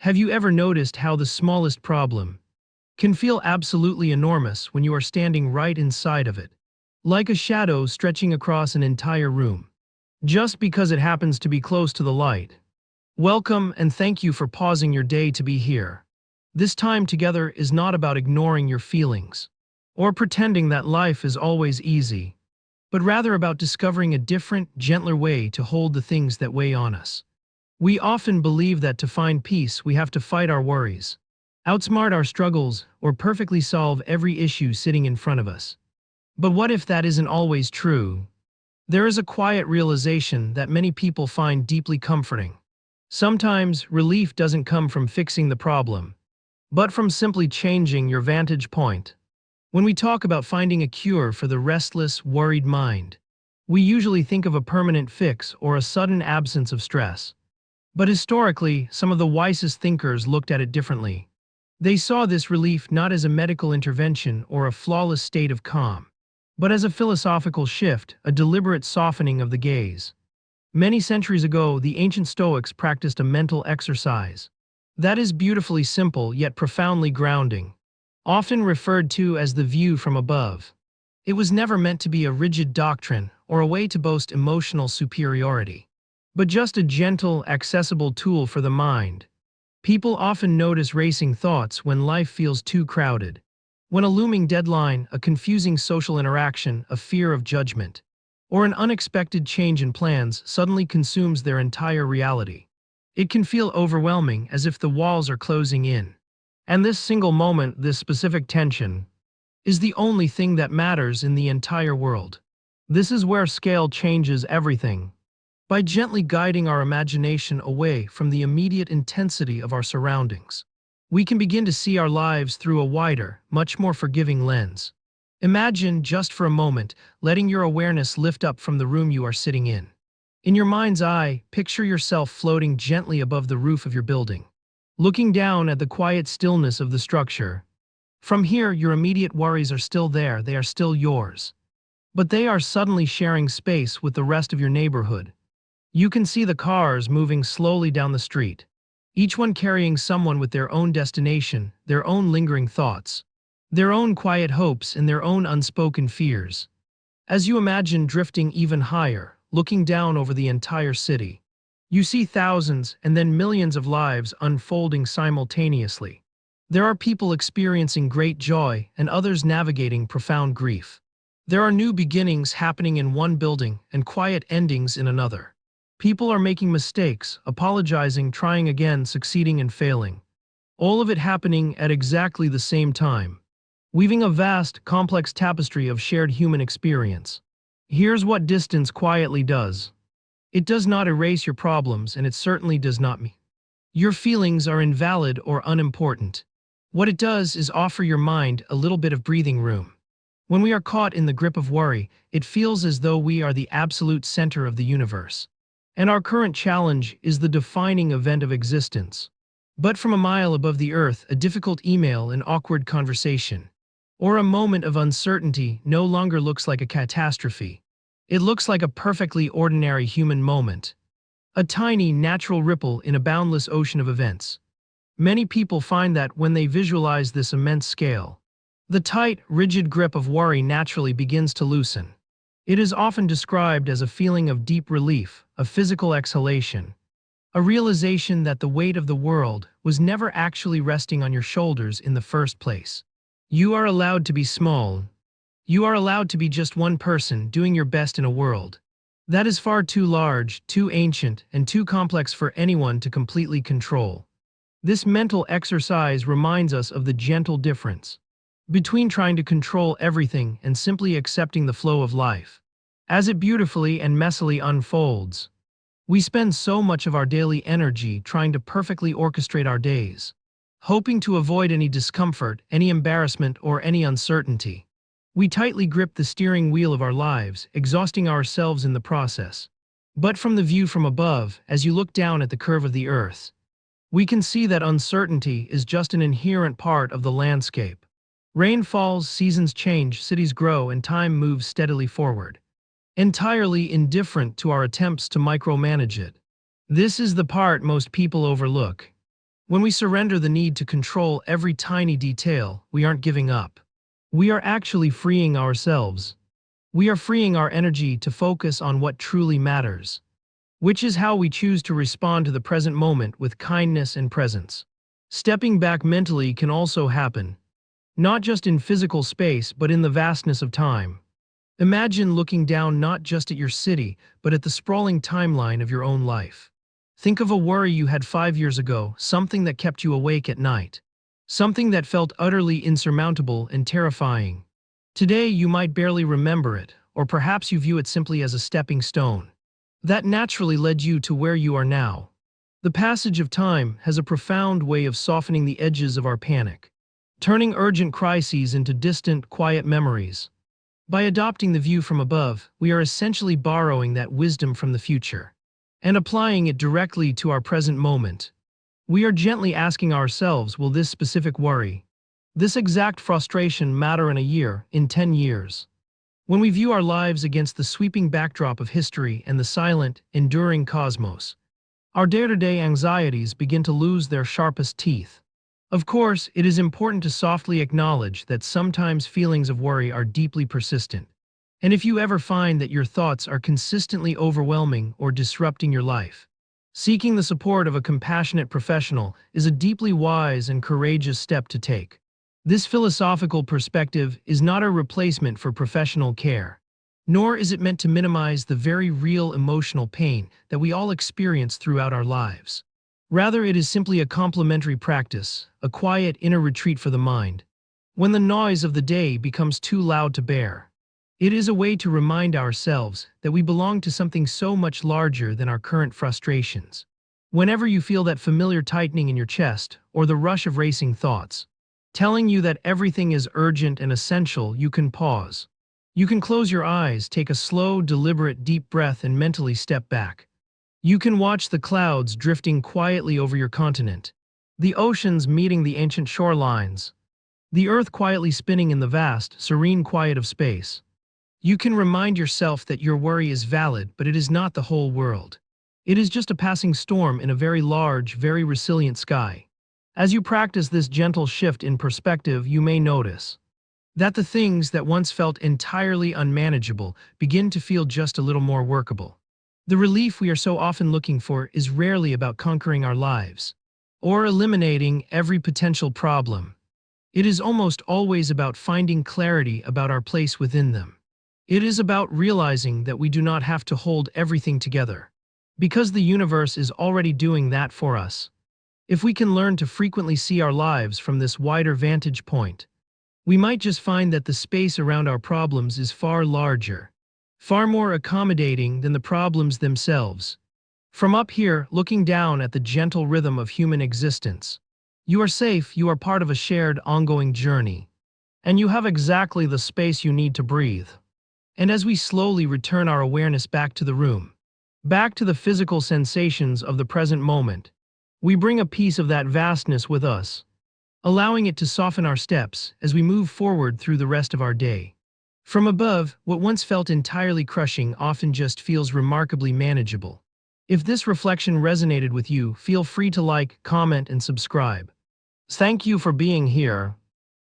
Have you ever noticed how the smallest problem can feel absolutely enormous when you are standing right inside of it? Like a shadow stretching across an entire room, just because it happens to be close to the light. Welcome and thank you for pausing your day to be here. This time together is not about ignoring your feelings or pretending that life is always easy, but rather about discovering a different, gentler way to hold the things that weigh on us. We often believe that to find peace, we have to fight our worries, outsmart our struggles, or perfectly solve every issue sitting in front of us. But what if that isn't always true? There is a quiet realization that many people find deeply comforting. Sometimes relief doesn't come from fixing the problem, but from simply changing your vantage point. When we talk about finding a cure for the restless, worried mind, we usually think of a permanent fix or a sudden absence of stress. But historically, some of the wisest thinkers looked at it differently. They saw this relief not as a medical intervention or a flawless state of calm, but as a philosophical shift, a deliberate softening of the gaze. Many centuries ago, the ancient Stoics practiced a mental exercise that is beautifully simple yet profoundly grounding, often referred to as the view from above. It was never meant to be a rigid doctrine or a way to boast emotional superiority, but just a gentle, accessible tool for the mind. People often notice racing thoughts when life feels too crowded, when a looming deadline, a confusing social interaction, a fear of judgment, or an unexpected change in plans suddenly consumes their entire reality. It can feel overwhelming, as if the walls are closing in. And this single moment, this specific tension, is the only thing that matters in the entire world. This is where scale changes everything. By gently guiding our imagination away from the immediate intensity of our surroundings, we can begin to see our lives through a wider, much more forgiving lens. Imagine, just for a moment, letting your awareness lift up from the room you are sitting in. In your mind's eye, picture yourself floating gently above the roof of your building, looking down at the quiet stillness of the structure. From here, your immediate worries are still there, they are still yours. But they are suddenly sharing space with the rest of your neighborhood. You can see the cars moving slowly down the street, each one carrying someone with their own destination, their own lingering thoughts, their own quiet hopes, and their own unspoken fears. As you imagine drifting even higher, looking down over the entire city, you see thousands and then millions of lives unfolding simultaneously. There are people experiencing great joy and others navigating profound grief. There are new beginnings happening in one building and quiet endings in another. People are making mistakes, apologizing, trying again, succeeding and failing. All of it happening at exactly the same time, weaving a vast, complex tapestry of shared human experience. Here's what distance quietly does. It does not erase your problems, and it certainly does not mean your feelings are invalid or unimportant. What it does is offer your mind a little bit of breathing room. When we are caught in the grip of worry, it feels as though we are the absolute center of the universe, and our current challenge is the defining event of existence. But from a mile above the earth, a difficult email, an awkward conversation, or a moment of uncertainty no longer looks like a catastrophe. It looks like a perfectly ordinary human moment, a tiny, natural ripple in a boundless ocean of events. Many people find that when they visualize this immense scale, the tight, rigid grip of worry naturally begins to loosen. It is often described as a feeling of deep relief, a physical exhalation, a realization that the weight of the world was never actually resting on your shoulders in the first place. You are allowed to be small. You are allowed to be just one person doing your best in a world that is far too large, too ancient, and too complex for anyone to completely control. This mental exercise reminds us of the gentle difference between trying to control everything and simply accepting the flow of life as it beautifully and messily unfolds. We spend so much of our daily energy trying to perfectly orchestrate our days, hoping to avoid any discomfort, any embarrassment, or any uncertainty. We tightly grip the steering wheel of our lives, exhausting ourselves in the process. But from the view from above, as you look down at the curve of the earth, we can see that uncertainty is just an inherent part of the landscape. Rain falls, seasons change, cities grow, and time moves steadily forward, entirely indifferent to our attempts to micromanage it. This is the part most people overlook. When we surrender the need to control every tiny detail, we aren't giving up. We are actually freeing ourselves. We are freeing our energy to focus on what truly matters, which is how we choose to respond to the present moment with kindness and presence. Stepping back mentally can also happen, not just in physical space, but in the vastness of time. Imagine looking down not just at your city, but at the sprawling timeline of your own life. Think of a worry you had 5 years ago, something that kept you awake at night. Something that felt utterly insurmountable and terrifying. Today you might barely remember it, or perhaps you view it simply as a stepping stone. That naturally led you to where you are now. The passage of time has a profound way of softening the edges of our panic, turning urgent crises into distant, quiet memories. By adopting the view from above, we are essentially borrowing that wisdom from the future and applying it directly to our present moment. We are gently asking ourselves, will this specific worry, this exact frustration matter in a year, in 10 years? When we view our lives against the sweeping backdrop of history and the silent, enduring cosmos, our day-to-day anxieties begin to lose their sharpest teeth. Of course, it is important to softly acknowledge that sometimes feelings of worry are deeply persistent. And if you ever find that your thoughts are consistently overwhelming or disrupting your life, seeking the support of a compassionate professional is a deeply wise and courageous step to take. This philosophical perspective is not a replacement for professional care, nor is it meant to minimize the very real emotional pain that we all experience throughout our lives. Rather, it is simply a complementary practice, a quiet inner retreat for the mind. When the noise of the day becomes too loud to bear, it is a way to remind ourselves that we belong to something so much larger than our current frustrations. Whenever you feel that familiar tightening in your chest or the rush of racing thoughts, telling you that everything is urgent and essential, you can pause. You can close your eyes, take a slow, deliberate, deep breath, and mentally step back. You can watch the clouds drifting quietly over your continent, the oceans meeting the ancient shorelines, the earth quietly spinning in the vast, serene quiet of space. You can remind yourself that your worry is valid, but it is not the whole world. It is just a passing storm in a very large, very resilient sky. As you practice this gentle shift in perspective, you may notice that the things that once felt entirely unmanageable begin to feel just a little more workable. The relief we are so often looking for is rarely about conquering our lives or eliminating every potential problem. It is almost always about finding clarity about our place within them. It is about realizing that we do not have to hold everything together, because the universe is already doing that for us. If we can learn to frequently see our lives from this wider vantage point, we might just find that the space around our problems is far larger, far more accommodating than the problems themselves. From up here, looking down at the gentle rhythm of human existence, you are safe, you are part of a shared, ongoing journey, and you have exactly the space you need to breathe. And as we slowly return our awareness back to the room, back to the physical sensations of the present moment, we bring a piece of that vastness with us, allowing it to soften our steps as we move forward through the rest of our day. From above, what once felt entirely crushing often just feels remarkably manageable. If this reflection resonated with you, feel free to like, comment, and subscribe. Thank you for being here.